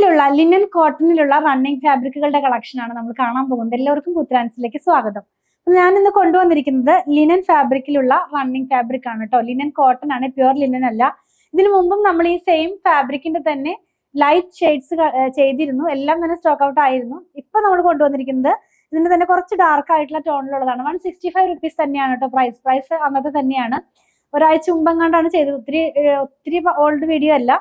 പ്ലെയിനിലുള്ള linen കോട്ടണിലുള്ള running ഫാബ്രിക്കുകളുടെ കളക്ഷനാണ് നമ്മൾ കാണാൻ പോകുന്നത്. എല്ലാവർക്കും പുത്രാൻസിലേക്ക് സ്വാഗതം. ഞാൻ ഇന്ന് കൊണ്ടുവന്നിരിക്കുന്നത് ലിനൻ ഫാബ്രിക്കിലുള്ള റണ്ണിങ് ഫാബ്രിക് ആണ് കേട്ടോ. ലിനൻ കോട്ടൺ ആണ്, പ്യുവർ ലിനൻ അല്ല. ഇതിനു മുമ്പും നമ്മൾ ഈ സെയിം ഫാബ്രിക്കിന്റെ തന്നെ ലൈറ്റ് ഷെയ്ഡ്സ് ചെയ്തിരുന്നു, എല്ലാം തന്നെ സ്റ്റോക്ക് ഔട്ട് ആയിരുന്നു. ഇപ്പൊ നമ്മൾ കൊണ്ടുവന്നിരിക്കുന്നത് ഇതിന്റെ തന്നെ കുറച്ച് ഡാർക്ക് ആയിട്ടുള്ള ടോണിലുള്ളതാണ്. 165 റുപ്പീസ് തന്നെയാണ് കേട്ടോ പ്രൈസ് അന്നത്തെ തന്നെയാണ്. ഒരാഴ്ച മുമ്പെങ്ങാണ്ടാണ് ചെയ്തത്, ഒത്തിരി ഓൾഡ് വീഡിയോ അല്ല.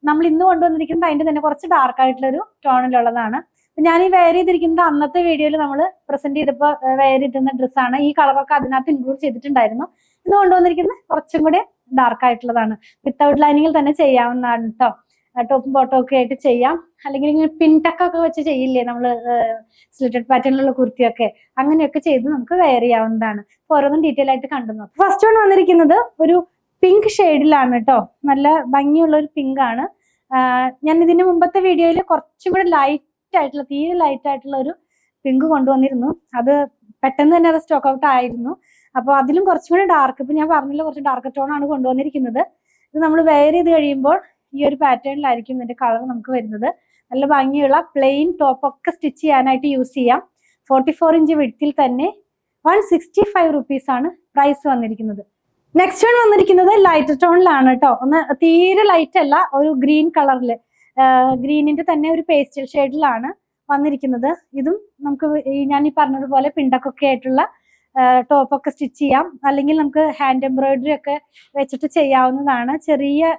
നമ്മൾ ഇന്ന് കൊണ്ടുവന്നിരിക്കുന്നത് അതിന്റെ തന്നെ കുറച്ച് ഡാർക്ക് ആയിട്ടുള്ള ഒരു ടോണിലുള്ളതാണ്. ഞാൻ ഈ വെയർ ചെയ്തിരിക്കുന്നത് അന്നത്തെ വീഡിയോയിൽ നമ്മൾ പ്രസന്റ് ചെയ്തപ്പോൾ വെയർ ചെയ്തിരുന്ന ഡ്രസ്സാണ്. ഈ കളറൊക്കെ അതിനകത്ത് ഇൻക്ലൂഡ് ചെയ്തിട്ടുണ്ടായിരുന്നു. ഇന്ന് കൊണ്ടുവന്നിരിക്കുന്നത് കുറച്ചും കൂടി ഡാർക്ക് ആയിട്ടുള്ളതാണ്. വിത്തൗട്ട് ലൈനിങ്ങിൽ തന്നെ ചെയ്യാവുന്നതാണ് കേട്ടോ. ടോപ്പും ബോട്ടവും ഒക്കെ ആയിട്ട് ചെയ്യാം, അല്ലെങ്കിൽ ഇങ്ങനെ പിൻടക്കൊക്കെ വെച്ച് ചെയ്യില്ലേ നമ്മൾ, സ്ലിറ്റഡ് പാറ്റേണിലുള്ള കുർത്തിയൊക്കെ, അങ്ങനെയൊക്കെ ചെയ്ത് നമുക്ക് വെയർ ചെയ്യാവുന്നതാണ്. ഓരോന്നും ഡീറ്റെയിൽ ആയിട്ട് കണ്ടു നോക്കാം. ഫസ്റ്റ് വൺ വന്നിരിക്കുന്നത് ഒരു പിങ്ക് ഷെയ്ഡിലാണ് കേട്ടോ. നല്ല ഭംഗിയുള്ള ഒരു പിങ്ക് ആണ്. ഞാൻ ഇതിന് മുമ്പത്തെ വീഡിയോയിൽ കുറച്ചും കൂടെ ലൈറ്റ് ആയിട്ടുള്ള, തീരെ ലൈറ്റ് ആയിട്ടുള്ള ഒരു പിങ്ക് കൊണ്ടുവന്നിരുന്നു. അത് പെട്ടെന്ന് തന്നെ അത് സ്റ്റോക്ക് ഔട്ട് ആയിരുന്നു. അപ്പോൾ അതിലും കുറച്ചും കൂടി ഡാർക്ക്, ഇപ്പൊ ഞാൻ പറഞ്ഞില്ല, കുറച്ച് ഡാർക്ക് ടോൺ ആണ് കൊണ്ടുവന്നിരിക്കുന്നത്. ഇത് നമ്മൾ വെയർ ചെയ്ത് കഴിയുമ്പോൾ ഈ ഒരു പാറ്റേണിലായിരിക്കും ഇതിന്റെ കളർ നമുക്ക് വരുന്നത്. നല്ല ഭംഗിയുള്ള പ്ലെയിൻ ടോപ്പ് ഒക്കെ സ്റ്റിച്ച് ചെയ്യാനായിട്ട് യൂസ് ചെയ്യാം. 44 ഇഞ്ച് വിഡ്ത്തിൽ തന്നെ 165 റുപ്പീസ് ആണ് പ്രൈസ് വന്നിരിക്കുന്നത്. നെക്സ്റ്റ് വൺ വന്നിരിക്കുന്നത് ലൈറ്റ് ടോണിലാണ് കേട്ടോ. ഒന്ന് തീരെ ലൈറ്റ് അല്ല, ഒരു ഗ്രീൻ കളറില്, ഗ്രീനിന്റെ തന്നെ ഒരു പേസ്റ്റൽ ഷെയ്ഡിലാണ് വന്നിരിക്കുന്നത്. ഇതും നമുക്ക് ഞാൻ ഈ പറഞ്ഞതുപോലെ പിണ്ടക്കൊക്കെ ആയിട്ടുള്ള ടോപ്പൊക്കെ സ്റ്റിച്ച് ചെയ്യാം, അല്ലെങ്കിൽ നമുക്ക് ഹാൻഡ് എംബ്രോയിഡറി ഒക്കെ വെച്ചിട്ട് ചെയ്യാവുന്നതാണ്. ചെറിയ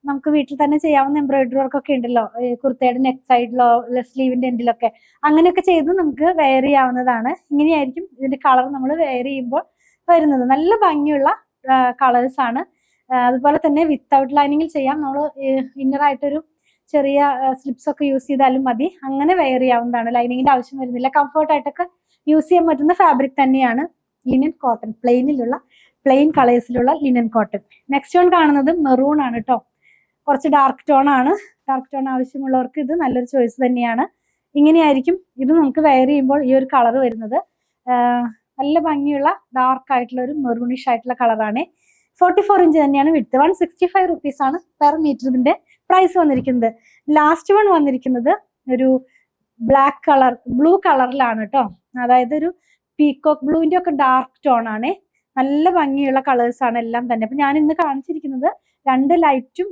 നമുക്ക് വീട്ടിൽ തന്നെ ചെയ്യാവുന്ന എംബ്രോയിഡറി വർക്കൊക്കെ ഉണ്ടല്ലോ, കുർത്തയുടെ നെക്ക് സൈഡിലോ സ്ലീവിന്റെ എൻഡിലൊക്കെ, അങ്ങനെയൊക്കെ ചെയ്ത് നമുക്ക് വെയർ ചെയ്യാവുന്നതാണ്. ഇങ്ങനെയായിരിക്കും ഇതിന്റെ കളർ നമ്മൾ വെയർ ചെയ്യുമ്പോൾ വരുന്നത്. നല്ല ഭംഗിയുള്ള കളേഴ്സ് ആണ്. അതുപോലെ തന്നെ വിത്തൗട്ട് ലൈനിങ്ങിൽ ചെയ്യാം. നമ്മൾ ഇന്നറായിട്ടൊരു ചെറിയ സ്ലിപ്സ് ഒക്കെ യൂസ് ചെയ്താലും മതി, അങ്ങനെ വെയർ ചെയ്യാവുന്നതാണ്. ലൈനിങ്ങിന്റെ ആവശ്യം വരുന്നില്ല. കംഫർട്ടായിട്ടൊക്കെ യൂസ് ചെയ്യാൻ പറ്റുന്ന ഫാബ്രിക് തന്നെയാണ് ലിനൻ കോട്ടൺ. പ്ലെയിൻ കളേഴ്സിലുള്ള ലിനൻ കോട്ടൺ. നെക്സ്റ്റ് വൺ കാണുന്നത് മെറൂൺ ആണ് കേട്ടോ. കുറച്ച് ഡാർക്ക് ടോൺ ആണ്. ഡാർക്ക് ടോൺ ആവശ്യമുള്ളവർക്ക് ഇത് നല്ലൊരു ചോയ്സ് തന്നെയാണ്. ഇങ്ങനെയായിരിക്കും ഇത് നമുക്ക് വെയർ ചെയ്യുമ്പോൾ ഈ ഒരു കളർ വരുന്നത്. നല്ല ഭംഗിയുള്ള ഡാർക്ക് ആയിട്ടുള്ള ഒരു മെറൂണിഷ് ആയിട്ടുള്ള കളറാണ്. 44 ഇഞ്ച് തന്നെയാണ് വിഡ്ത്ത്. 165 റുപ്പീസ് ആണ് പെർ മീറ്റർ ഇതിന്റെ പ്രൈസ് വന്നിരിക്കുന്നത്. ലാസ്റ്റ് വൺ വന്നിരിക്കുന്നത് ഒരു ബ്ലൂ കളറിലാണ് കേട്ടോ. അതായത് ഒരു പീകോക്ക് ബ്ലൂവിന്റെ ഒക്കെ ഡാർക്ക് ടോൺ ആണ്. നല്ല ഭംഗിയുള്ള കളേഴ്സ് ആണ് എല്ലാം തന്നെ. അപ്പൊ ഞാൻ ഇന്ന് കാണിച്ചിരിക്കുന്നത് രണ്ട് ലൈറ്റും,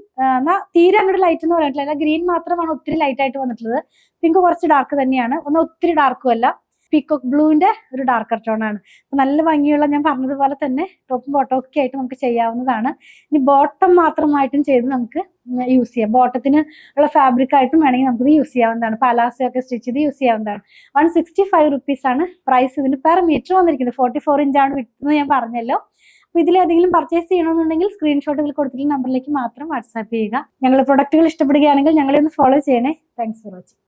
തീരെ അങ്ങോട്ട് ലൈറ്റ് എന്ന് പറഞ്ഞിട്ടില്ല, ഗ്രീൻ മാത്രമാണ് ഒത്തിരി ലൈറ്റ് ആയിട്ട് വന്നിട്ടുള്ളത്. പിങ്ക് കുറച്ച് ഡാർക്ക് തന്നെയാണ്, ഒന്നും ഒത്തിരി ഡാർക്കും അല്ല. പീകോക്ക് ബ്ലൂവിന്റെ ഒരു ഡാർക്കർ ടോൺ ആണ്. അപ്പൊ നല്ല ഭംഗിയുള്ള, ഞാൻ പറഞ്ഞതുപോലെ തന്നെ ടോപ്പും ബോട്ടം ഒക്കെ ആയിട്ട് നമുക്ക് ചെയ്യാവുന്നതാണ്. ഇനി ബോട്ടം മാത്രമായിട്ടും ചെയ്ത് നമുക്ക് യൂസ് ചെയ്യാം. ബോട്ടത്തിന് ഉള്ള ഫാബ്രിക് ആയിട്ടും വേണമെങ്കിൽ നമുക്ക് യൂസ് ചെയ്യാവുന്നതാണ്. പലാസോ ഒക്കെ സ്റ്റിച്ച് ചെയ്ത് യൂസ് ചെയ്യാവുന്നതാണ്. 165 റുപ്പീസ് ആണ് പ്രൈസ് ഇതിന് പെർ മീറ്റർ വന്നിരിക്കുന്നത്. 44 ഇഞ്ചാണ് വിട്ടെന്ന് ഞാൻ പറഞ്ഞല്ലോ. അപ്പൊ ഇതിലേതെങ്കിലും പർച്ചേസ് ചെയ്യണമെന്നുണ്ടെങ്കിൽ സ്ക്രീൻഷോട്ട് ഇതിൽ കൊടുത്തിട്ടുള്ള നമ്പറിലേക്ക് മാത്രം വാട്സാപ്പ് ചെയ്യുക. ഞങ്ങളുടെ പ്രൊഡക്റ്റുകൾ ഇഷ്ടപ്പെടുകയാണെങ്കിൽ ഞങ്ങളെ ഒന്ന് ഫോളോ ചെയ്യണേ. Thanks for watching.